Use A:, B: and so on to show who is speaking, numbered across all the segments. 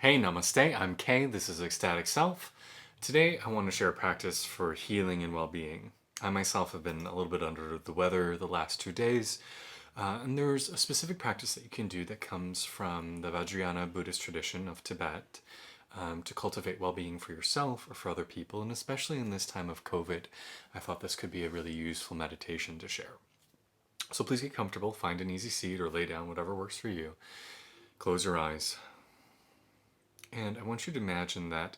A: Hey, namaste. I'm Kay. This is Ecstatic Self. Today, I want to share a practice for healing and well being. I myself have been a little bit under the weather the last 2 days, and there's a specific practice that you can do that comes from the Vajrayana Buddhist tradition of Tibet to cultivate well being for yourself or for other people, and especially in this time of COVID, I thought this could be a really useful meditation to share. So please get comfortable, find an easy seat, or lay down, whatever works for you. Close your eyes. And I want you to imagine that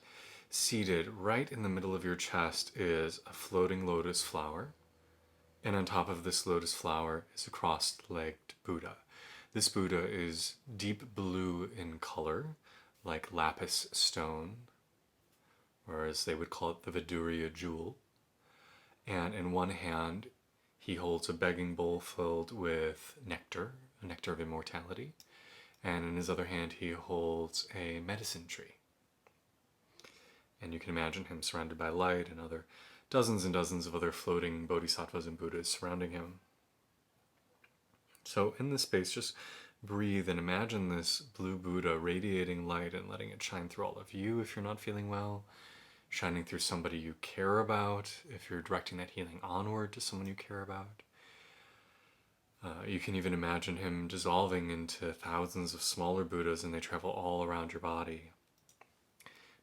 A: seated right in the middle of your chest is a floating lotus flower. And on top of this lotus flower is a cross-legged Buddha. This Buddha is deep blue in color, like lapis stone, or as they would call it, the Viduriya jewel. And in one hand, he holds a begging bowl filled with nectar, a nectar of immortality. And in his other hand, he holds a medicine tree. And you can imagine him surrounded by light and other dozens and dozens of other floating bodhisattvas and Buddhas surrounding him. So in this space, just breathe and imagine this blue Buddha radiating light and letting it shine through all of you if you're not feeling well, shining through somebody you care about if you're directing that healing onward to someone you care about. You can even imagine him dissolving into thousands of smaller Buddhas, and they travel all around your body.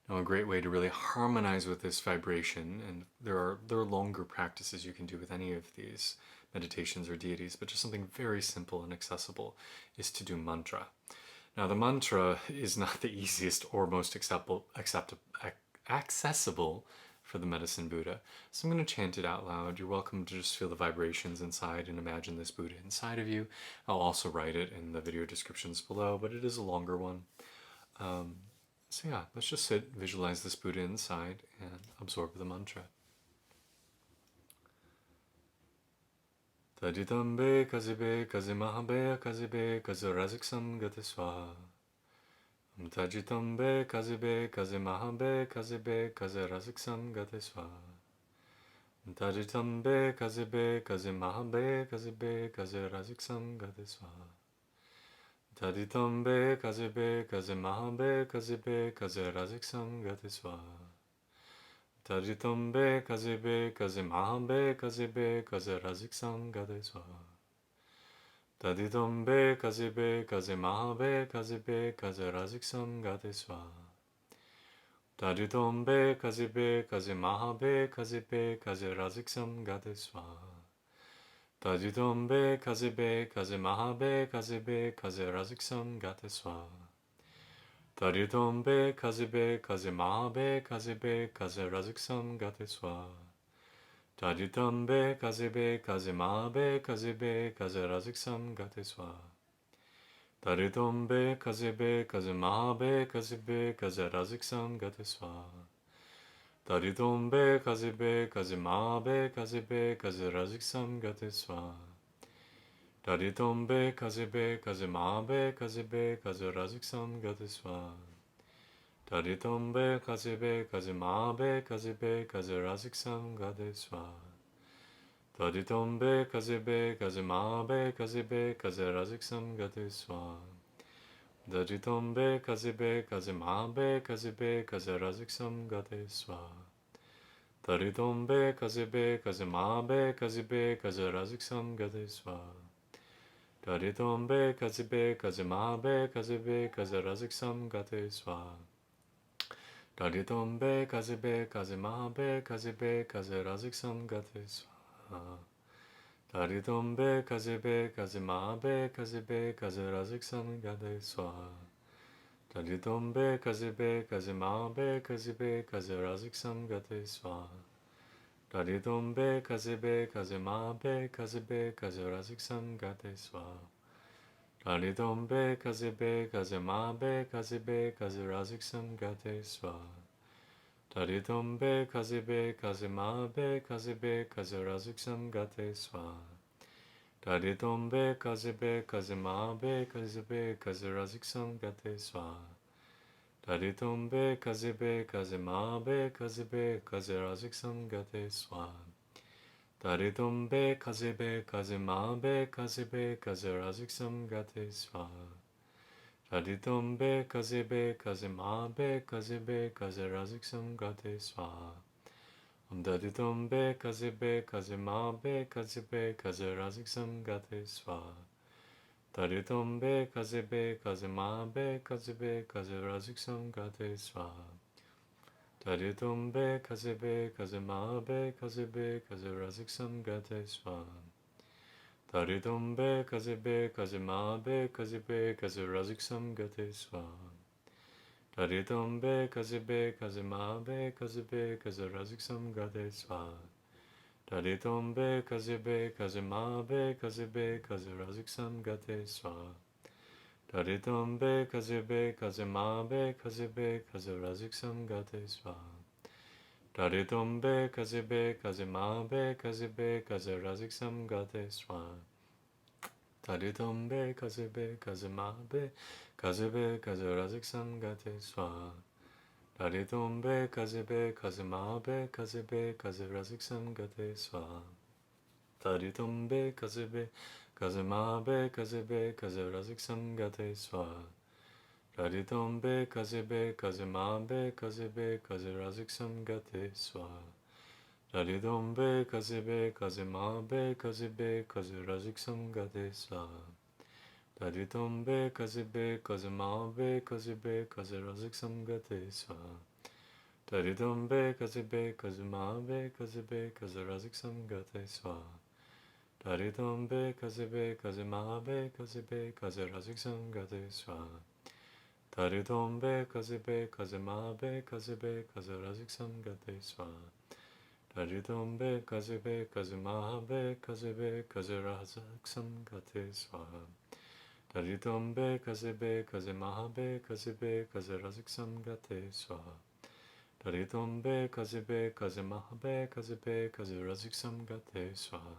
A: Now, a great way to really harmonize with this vibration, and there are longer practices you can do with any of these meditations or deities, but just something very simple and accessible, is to do mantra. Now, the mantra is not the easiest or most accessible for the medicine Buddha. So I'm going to chant it out loud. You're welcome to just feel the vibrations inside and imagine this Buddha inside of you. I'll also write it in the video descriptions below, but it is a longer one. So yeah, let's just sit, visualize this Buddha inside, and absorb the mantra. Tadyatha Bhekhaze Bhekhaze Maha Bhekhaze Bhekhaze Raza Samungate Svaha. Tadyatha Bhekhaze Bhekhaze Maha Bhekhaze Bhekhaze Raza Samungate Svaha. Tadyatha Bhekhaze Bhekhaze Maha Bhekhaze Bhekhaze Raza Samungate Svaha. Tadyatha Bhekhaze Bhekhaze Maha Bhekhaze Bhekhaze Raza Samungate Svaha. Tadyatha Bhekhaze Bhekhaze Maha Bhekhaze Bhekhaze Raza Samungate Svaha. Tadyatha Bhekhaze Bhekhaze Maha Bhekhaze Bhekhaze Raza Samungate Svaha. Tadyatha Bhekhaze Bhekhaze Maha Bhekhaze Bhekhaze Raza Samungate Svaha. Tadyatha Bhekhaze Bhekhaze Maha Bhekhaze Bhekhaze Raza Samungate Svaha. Tadyatha Bhekhaze Bhekhaze Maha Bhekhaze Bhekhaze Raza Samungate Svaha. Tadyatha Bhekhaze Bhekhaze Maha Bhekhaze Bhekhaze Raza Samungate Svaha. Tadyatha Bhekhaze Bhekhaze Maha Bhekhaze Bhekhaze Raza Samungate Svaha. Tadyatha Bhekhaze Bhekhaze Maha Bhekhaze Bhekhaze Raza Samungate Svaha. Tadyatha Bhekhaze Bhekhaze Maha Bhekhaze Bhekhaze Raza Samungate Svaha. Tadyatha Bhekhaze Bhekhaze Maha Bhekhaze Bhekhaze Raza Samungate Svaha. Tadyatha Bhekhaze Bhekhaze Maha Bhekhaze Bhekhaze Raza Samungate Svaha. Tadyatha Bhekhaze Bhekhaze Maha Bhekhaze Bhekhaze Raza Samungate Svaha. Tadyatha Bhekhaze Bhekhaze Maha Bhekhaze Bhekhaze Raza Samungate Svaha. Tadyatha Bhekhaze Bhekhaze Maha Bhekhaze Bhekhaze Raza Samungate Svaha. Tadyatha Bhekhaze Bhekhaze Maha Bhekhaze Bhekhaze Raza Samungate Svaha. Tadyatha Bhekhaze Bhekhaze Maha Bhekhaze Bhekhaze Raza Samungate Svaha. Tadyatha Bhekhaze Bhekhaze Maha Bhekhaze Bhekhaze Raza Samungate Svaha. Tadyatha Bhekhaze Bhekhaze Maha Bhekhaze Bhekhaze Raza Samungate Svaha. Tadyatha Bhekhaze Bhekhaze Maha Bhekhaze Bhekhaze Raza Samungate Svaha. Tadyatha Bhekhaze Bhekhaze Maha Bhekhaze Bhekhaze Raza Samungate Svaha. Tadyatha Bhekhaze Bhekhaze Maha Bhekhaze Bhekhaze Raza Samungate Svaha. Tadyatha Bhekhaze Bhekhaze Maha Bhekhaze Bhekhaze Raza Samungate Svaha. Tadyatha Bhekhaze Bhekhaze Maha Bhekhaze Bhekhaze Raza Samungate Svaha. Taditum Bhekhaze Bhekhaze Maha Bhekhaze Bhekhaze Razik Samungate Svaha. Taditum Bhekhaze Bhekhaze Maha Bhekhaze Bhekhaze Razik Samungate Svaha. Taditum Bhekhaze Bhekhaze Maha Bhekhaze Bhekhaze Razik Samungate Svaha. Tadyatha Bhekhaze Bhekhaze Maha Bhekhaze Bhekhaze Razik Samungate Svaha. Tadyatha Bhekhaze Bhekhaze Maha Bhekhaze Bhekhaze Razik Samungate Svaha. Tadyatha Bhekhaze Bhekhaze Maha Bhekhaze Bhekhaze Razik Samungate Svaha. Tadyatha Bhekhaze Bhekhaze Maha Bhekhaze Bhekhaze Razik Samungate Svaha. Tadyatha Bhekhaze Bhekhaze Maha Bhekhaze Bhekhaze Razik Samungate Svaha. Tadyatha Bhekhaze Bhekhaze Maha Bhekhaze Bhekhaze Razik Samungate Svaha. Tadyatha Bhekhaze Bhekhaze Maha Bhekhaze Bhekhaze Razik Samungate Svaha. Tadyatha Bhekhaze Bhekhaze Maha Bhekhaze Bhekhaze Razik Samungate Svaha. Tadyatha Bhekhaze Bhekhaze Maha Bhekhaze Bhekhaze Razik Samungate Svaha. Tadyatha Bhekhaze Bhekhaze Maha Bhekhaze Bhekhaze Razik Samungate Svaha. Tadyatha Bhekhaze Bhekhaze Maha Bhekhaze Bhekhaze Razik Samungate Svaha. Tadyatha Bhekhaze Bhekhaze Maha Bhekhaze Bhekhaze Razik Samungate Svaha. Tadyatha Bhekhaze Bhekhaze Maha Bhekhaze Bhekhaze Razik Samungate Svaha. Tadyatha Bhekhaze Bhekhaze Maha Bhekhaze Bhekhaze Razik Samungate Svaha. Tadyatha Bhekhaze Bhekhaze Maha Bhekhaze Bhekhaze Razik Samungate Svaha. Tadyatha Bhekhaze Bhekhaze Maha Bhekhaze Bhekhaze Razik Samungate Svaha. Tadyatha Bhekhaze Bhekhaze Maha Bhekhaze Bhekhaze Razik Samungate Svaha. Tadyatha Bhekhaze Bhekhaze Maha Bhekhaze Bhekhaze Razik Samungate Svaha.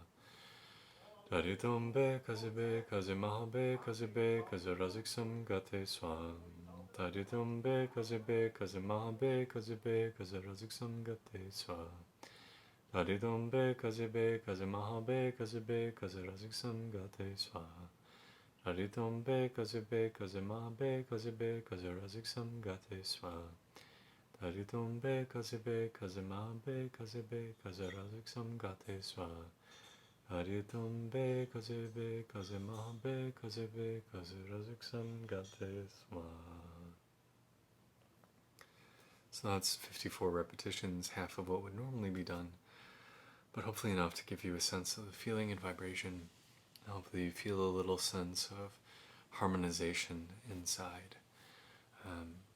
A: Tadyatha Bhekhaze Bhekhaze Maha Bhekhaze Bhekhaze Razik Samungate Svaha. Tadyatha Bhekhaze Bhekhaze Maha Bhekhaze Bhekhaze Razik Samungate Svaha. Tadyatha Bhekhaze Bhekhaze Maha Bhekhaze Bhekhaze Razik Samungate Svaha. Tadyatha Bhekhaze Bhekhaze Maha Bhekhaze Bhekhaze Razik Samungate Svaha. Tadyatha Bhekhaze Bhekhaze Maha Bhekhaze Bhekhaze Razik Samungate Svaha. Tadyatha Bhekhaze Bhekhaze Maha Bhekhaze Bhekhaze Razik Samungate Svaha. So that's 54 repetitions, half of what would normally be done, but hopefully enough to give you a sense of the feeling and vibration. Hopefully you feel a little sense of harmonization inside.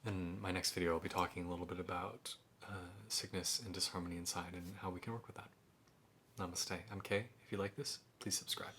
A: In my next video I'll be talking a little bit about sickness and disharmony inside and how we can work with that. Namaste. I'm Kay. If you like this, please subscribe.